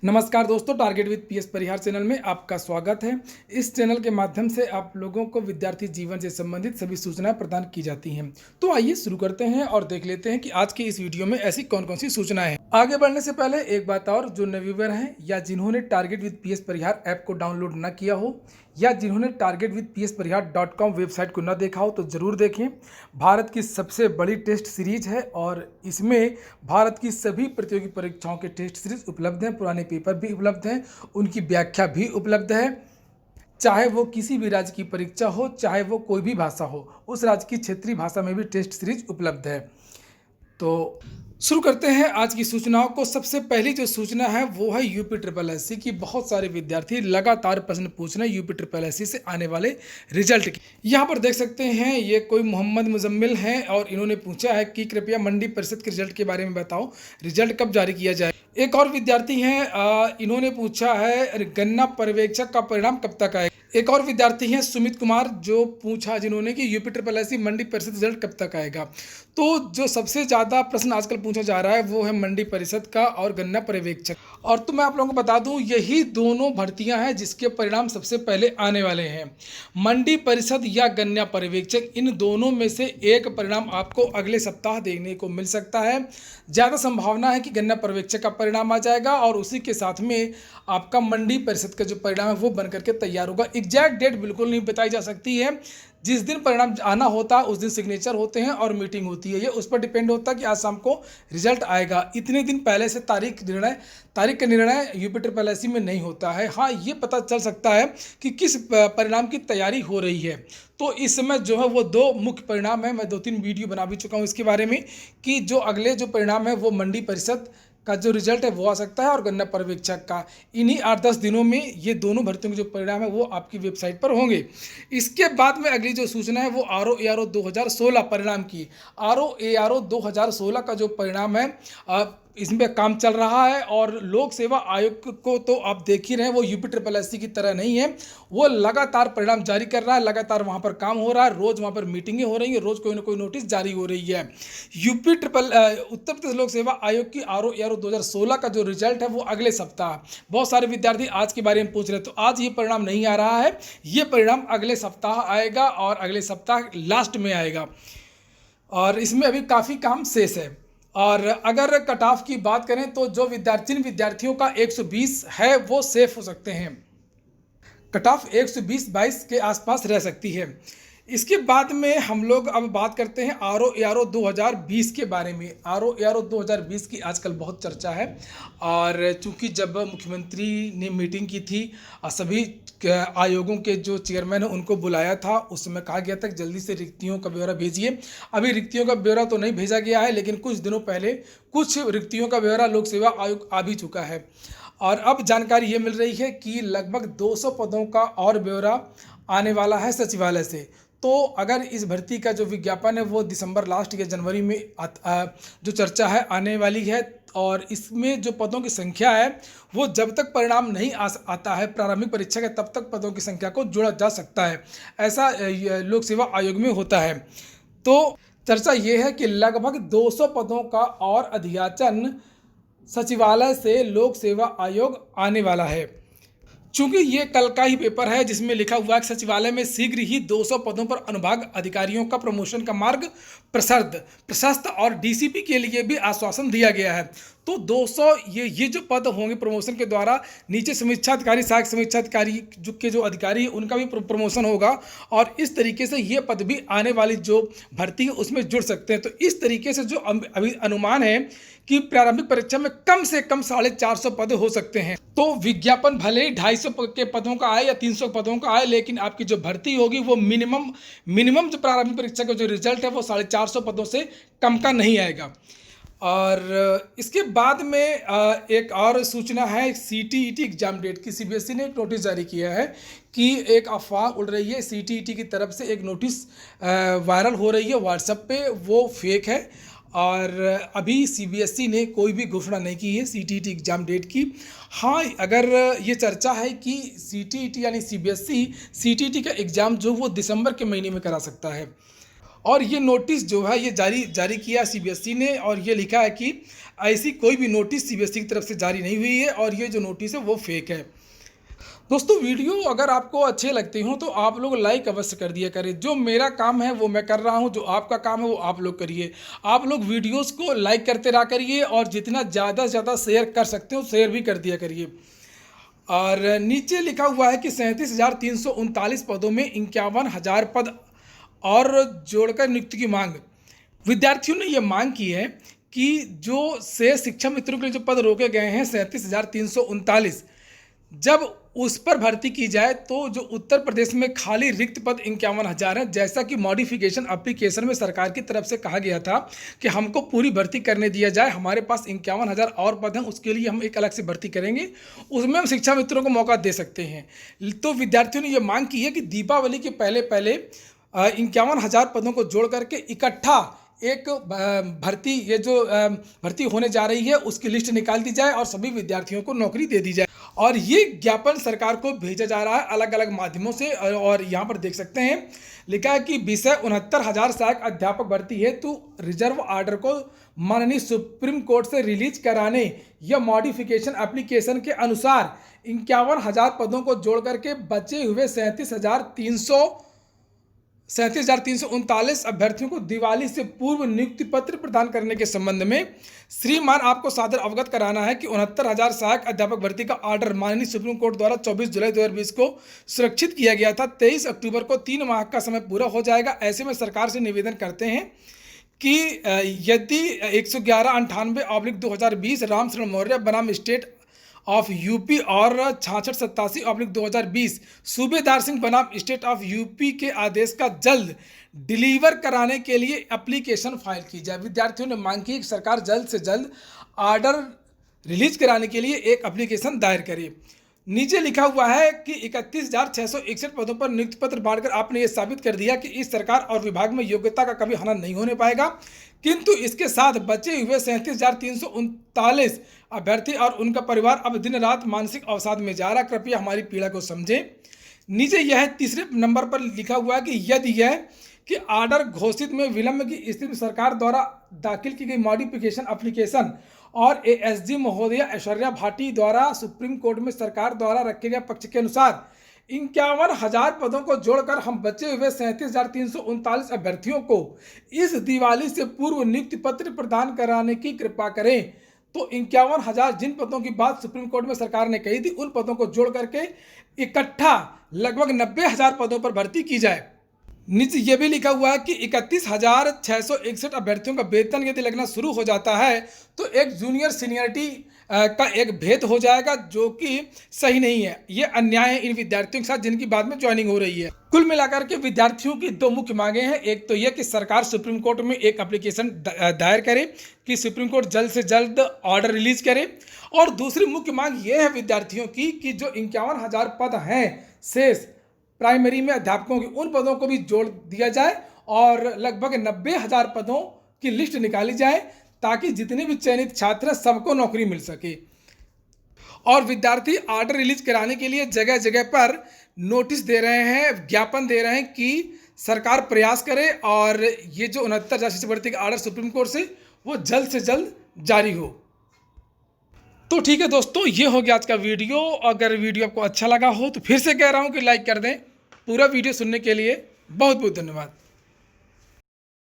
नमस्कार दोस्तों, target with PS Parihar channel में आपका स्वागत है। इस चैनल के माध्यम से आप लोगों को विद्यार्थी जीवन से संबंधित सभी सूचनाएं प्रदान की जाती हैं। तो आइए शुरू करते हैं और देख लेते हैं कि आज की इस वीडियो में ऐसी कौन कौन सी सूचनाएं हैं। आगे बढ़ने से पहले एक बात और, जो नवयुवक हैं या जिन्होंने target with PS Parihar app को डाउनलोड न किया हो या जिन्होंने target with PS Parihar .com website को न देखा हो तो ज़रूर देखें। भारत की सबसे बड़ी टेस्ट सीरीज है और इसमें भारत की सभी प्रतियोगी परीक्षाओं के टेस्ट सीरीज उपलब्ध हैं, पुराने पेपर भी उपलब्ध हैं, उनकी व्याख्या भी उपलब्ध है। चाहे वो किसी भी राज्य की परीक्षा हो, चाहे वो कोई भी भाषा हो, उस राज्य की क्षेत्रीय भाषा में भी टेस्ट सीरीज उपलब्ध है। तो शुरू करते हैं आज की सूचनाओं को। सबसे पहली जो सूचना है वो है यूपी ट्रिपल एससी की। बहुत सारे विद्यार्थी लगातार प्रश्न पूछ रहे हैं यूपी ट्रिपल एससी से आने वाले रिजल्ट की। यहाँ पर देख सकते हैं, ये कोई मोहम्मद मुजम्मिल हैं और इन्होंने पूछा है कि कृपया मंडी परिषद के रिजल्ट के बारे में बताओ, रिजल्ट कब जारी किया जाए। एक और विद्यार्थी हैं, इन्होंने पूछा है गन्ना पर्यवेक्षक का परिणाम कब तक आएगा। एक और विद्यार्थी हैं सुमित कुमार, जो पूछा जिन्होंने कि यूपी ट्रिपल एससी मंडी परिषद रिजल्ट कब तक आएगा। तो जो सबसे ज़्यादा प्रश्न आजकल पूछा जा रहा है वो है मंडी परिषद का और गन्ना पर्यवेक्षक। और तो मैं आप लोगों को बता दूं, यही दोनों भर्तियां हैं जिसके परिणाम सबसे पहले आने वाले हैं। मंडी परिषद या गन्ना पर्यवेक्षक, इन दोनों में से एक परिणाम आपको अगले सप्ताह देखने को मिल सकता है। ज़्यादा संभावना है कि गन्ना पर्यवेक्षक का परिणाम आ जाएगा और उसी के साथ में आपका मंडी परिषद का जो परिणाम है वो बन करके तैयार होगा। एग्जैक्ट डेट बिल्कुल नहीं बताई जा सकती है। जिस दिन परिणाम आना होता है उस दिन सिग्नेचर होते हैं और मीटिंग होती है। ये उस पर डिपेंड होता है कि आज शाम को रिजल्ट आएगा। इतने दिन पहले से तारीख का निर्णय यूपी ट्रिपल एससी में नहीं होता है। हाँ, ये पता चल सकता है कि किस परिणाम की तैयारी हो रही है। तो इस समय जो है वो दो मुख्य परिणाम है। मैं 2-3 वीडियो बना भी चुका हूँ इसके बारे में कि जो अगले जो परिणाम है वो मंडी परिषद का जो रिजल्ट है वो आ सकता है और गन्ना पर्यवेक्षक का। इन्हीं 8-10 दिनों में ये दोनों भर्तियों के जो परिणाम है वो आपकी वेबसाइट पर होंगे। इसके बाद में अगली जो सूचना है वो RO-ARO 2016 परिणाम की। RO-ARO 2016 का जो परिणाम है, इसमें काम चल रहा है और लोक सेवा आयोग को तो आप देख ही रहे हैं, वो यूपी ट्रिपल एससी की तरह नहीं है। वो लगातार परिणाम जारी कर रहा है, लगातार वहाँ पर काम हो रहा है, रोज़ वहाँ पर मीटिंगें हो रही हैं, रोज़ कोई ना कोई नोटिस जारी हो रही है। उत्तर प्रदेश लोक सेवा आयोग की RO-ARO 2016 का जो रिजल्ट है वो अगले सप्ताह। बहुत सारे विद्यार्थी आज के बारे में पूछ रहे हैं, तो आज ये परिणाम नहीं आ रहा है, ये परिणाम अगले सप्ताह आएगा और अगले सप्ताह लास्ट में आएगा और इसमें अभी काफ़ी काम शेष है। और अगर कट ऑफ की बात करें तो जो जिन विद्यार्थियों का 120 है वो सेफ हो सकते हैं। कट ऑफ 120-22 के आसपास रह सकती है। इसके बाद में हम लोग अब बात करते हैं RO-ARO 2020 के बारे में। RO-ARO 2020 की आजकल बहुत चर्चा है और चूंकि जब मुख्यमंत्री ने मीटिंग की थी, सभी आयोगों के जो चेयरमैन हैं उनको बुलाया था, उस समय कहा गया था कि जल्दी से रिक्तियों का ब्यौरा भेजिए। अभी रिक्तियों का ब्यौरा तो नहीं भेजा गया है, लेकिन कुछ दिनों पहले कुछ रिक्तियों का ब्यौरा लोक सेवा आयोग आ भी चुका है। और अब जानकारी ये मिल रही है कि लगभग 200 पदों का और ब्यौरा आने वाला है सचिवालय से। तो अगर इस भर्ती का जो विज्ञापन है वो दिसंबर लास्ट या जनवरी में जो चर्चा है आने वाली है और इसमें जो पदों की संख्या है वो जब तक परिणाम नहीं आता है प्रारंभिक परीक्षा के, तब तक पदों की संख्या को जोड़ा जा सकता है। ऐसा लोक सेवा आयोग में होता है। तो चर्चा ये है कि लगभग 200 पदों का और अध्याचन सचिवालय से लोक सेवा आयोग आने वाला है। चूंकि ये कल का ही पेपर है जिसमें लिखा हुआ है कि सचिवालय में शीघ्र ही 200 पदों पर अनुभाग अधिकारियों का प्रमोशन का मार्ग प्रशस्त और डीसीपी के लिए भी आश्वासन दिया गया है। तो 200 ये जो पद होंगे प्रमोशन के द्वारा, नीचे समीक्षा अधिकारी, सहायक समीक्षा अधिकारी के जो अधिकारी हैं उनका भी प्रमोशन होगा और इस तरीके से ये पद भी आने वाली जो भर्ती है उसमें जुड़ सकते हैं। तो इस तरीके से जो अभी अनुमान है कि प्रारंभिक परीक्षा में कम से कम 450 पद हो सकते हैं। तो विज्ञापन भले ही 250 के पदों का आए या 300 पदों का आए, लेकिन आपकी जो भर्ती होगी वो मिनिमम जो प्रारंभिक परीक्षा का जो रिजल्ट है वो 450 पदों से कम का नहीं आएगा। और इसके बाद में एक और सूचना है CTET एग्जाम डेट की। CBSE ने एक नोटिस जारी किया है कि एक अफवाह उड़ रही है, CTET की तरफ से एक नोटिस वायरल हो रही है व्हाट्सएप पे, वो फेक है और अभी CBSE ने कोई भी घोषणा नहीं की है CTET एग्जाम डेट की। हाँ, अगर ये चर्चा है कि CTET यानी CBSE CTET का एग्ज़ाम जो वो दिसंबर के महीने में करा सकता है और ये नोटिस जो है ये जारी जारी किया सीबीएसई ने, और ये लिखा है कि ऐसी कोई भी नोटिस सीबीएसई की तरफ से जारी नहीं हुई है और ये जो नोटिस है वो फेक है। दोस्तों, वीडियो अगर आपको अच्छे लगते हो तो आप लोग लाइक अवश्य कर दिया करें। जो मेरा काम है वो मैं कर रहा हूं, जो आपका काम है वो आप लोग करिए। आप लोग वीडियोस को लाइक करते रहा करिए और जितना ज़्यादा से ज़्यादा शेयर कर सकते हो शेयर भी कर दिया करिए। और नीचे लिखा हुआ है कि 37,339 पदों में 51,000 पद और जोड़कर नियुक्ति की मांग। विद्यार्थियों ने यह मांग की है कि जो शेष शिक्षा मित्रों के लिए जो पद रोके गए हैं 37,339, जब उस पर भर्ती की जाए तो जो उत्तर प्रदेश में खाली रिक्त पद 51,000 हैं, जैसा कि मॉडिफिकेशन एप्लीकेशन में सरकार की तरफ से कहा गया था कि हमको पूरी भर्ती करने दिया जाए, हमारे पास 51,000 और पद हैं, उसके लिए हम एक अलग से भर्ती करेंगे, उसमें हम शिक्षा मित्रों को मौका दे सकते हैं। तो विद्यार्थियों ने यह मांग की है कि दीपावली के पहले पहले 51,000 पदों को जोड़ करके इकट्ठा एक भर्ती, ये जो भर्ती होने जा रही है उसकी लिस्ट निकाल दी जाए और सभी विद्यार्थियों को नौकरी दे दी जाए। और ये ज्ञापन सरकार को भेजा जा रहा है अलग अलग माध्यमों से। और यहाँ पर देख सकते हैं लिखा है कि विषय 69,000 सहायक अध्यापक भर्ती हेतु रिजर्व ऑर्डर को माननीय सुप्रीम कोर्ट से रिलीज कराने या मॉडिफिकेशन एप्लीकेशन के अनुसार 51,000 पदों को जोड़ करके बचे हुए 37,339 अभ्यर्थियों को दिवाली से पूर्व नियुक्ति पत्र प्रदान करने के संबंध में श्रीमान आपको सादर अवगत कराना है कि 69,000 सहायक अध्यापक भर्ती का ऑर्डर माननीय सुप्रीम कोर्ट द्वारा 24 जुलाई 2020 को सुरक्षित किया गया था। 23 अक्टूबर को 3 माह का समय पूरा हो जाएगा। ऐसे में सरकार से निवेदन करते हैं कि यदि 111/98/2020 रामचरण मौर्य बनाम स्टेट ऑफ यूपी और 6687/2020 सूबेदार सिंह बनाम स्टेट ऑफ यूपी के आदेश का जल्द डिलीवर कराने के लिए एप्लीकेशन फाइल की जाए। विद्यार्थियों ने मांग की कि सरकार जल्द से जल्द ऑर्डर रिलीज कराने के लिए एक एप्लीकेशन दायर करे। नीचे लिखा हुआ है कि 31,661 पदों पर नियुक्ति पत्र बांटकर आपने ये साबित कर दिया कि इस सरकार और विभाग में योग्यता का कभी हनन नहीं होने पाएगा, किंतु इसके साथ बचे हुए 37,339 अभ्यर्थी और उनका परिवार अब दिन रात मानसिक अवसाद में जा रहा। कृपया हमारी पीड़ा को समझें। नीचे यह तीसरे नंबर पर लिखा हुआ है कि यदि यह कि ऑर्डर घोषित में विलंब की स्थिति में सरकार द्वारा दाखिल की गई मॉडिफिकेशन एप्लीकेशन और एएसजी महोदया ऐश्वर्या भाटी द्वारा सुप्रीम कोर्ट में सरकार द्वारा रखे गए पक्ष के अनुसार 51,000 पदों को जोड़कर हम बचे हुए 37,339 अभ्यर्थियों को इस दिवाली से पूर्व नियुक्ति पत्र प्रदान कराने की कृपा करें। तो 51,000 जिन पदों की बात सुप्रीम कोर्ट में सरकार ने कही थी, उन पदों को जोड़ करके इकट्ठा लगभग 90,000 पदों पर भर्ती की जाए। नीचे ये भी लिखा हुआ है कि 31,661 अभ्यर्थियों का वेतन यदि लगना शुरू हो जाता है तो एक जूनियर सीनियरिटी का एक भेद हो जाएगा, जो कि सही नहीं है। ये अन्याय है इन विद्यार्थियों के साथ जिनकी बाद में ज्वाइनिंग हो रही है। कुल मिलाकर के विद्यार्थियों की दो मुख्य मांगे हैं। एक तो यह कि सरकार सुप्रीम कोर्ट में एक एप्लीकेशन दायर करे कि सुप्रीम कोर्ट जल्द से जल्द ऑर्डर रिलीज करे, और दूसरी मुख्य मांग ये है विद्यार्थियों की कि जो 51,000 पद हैं शेष प्राइमरी में अध्यापकों के, उन पदों को भी जोड़ दिया जाए और लगभग 90,000 पदों की लिस्ट निकाली जाए ताकि जितने भी चयनित छात्र हैं सबको नौकरी मिल सके। और विद्यार्थी ऑर्डर रिलीज कराने के लिए जगह जगह पर नोटिस दे रहे हैं, ज्ञापन दे रहे हैं कि सरकार प्रयास करे और ये जो 69,000 शिक्षक भर्ती का ऑर्डर सुप्रीम कोर्ट से वो जल्द से जल्द जारी हो। तो ठीक है दोस्तों, ये हो गया आज का वीडियो। अगर वीडियो आपको अच्छा लगा हो तो फिर से कह रहा हूँ कि लाइक कर दें। पूरा वीडियो सुनने के लिए बहुत बहुत धन्यवाद।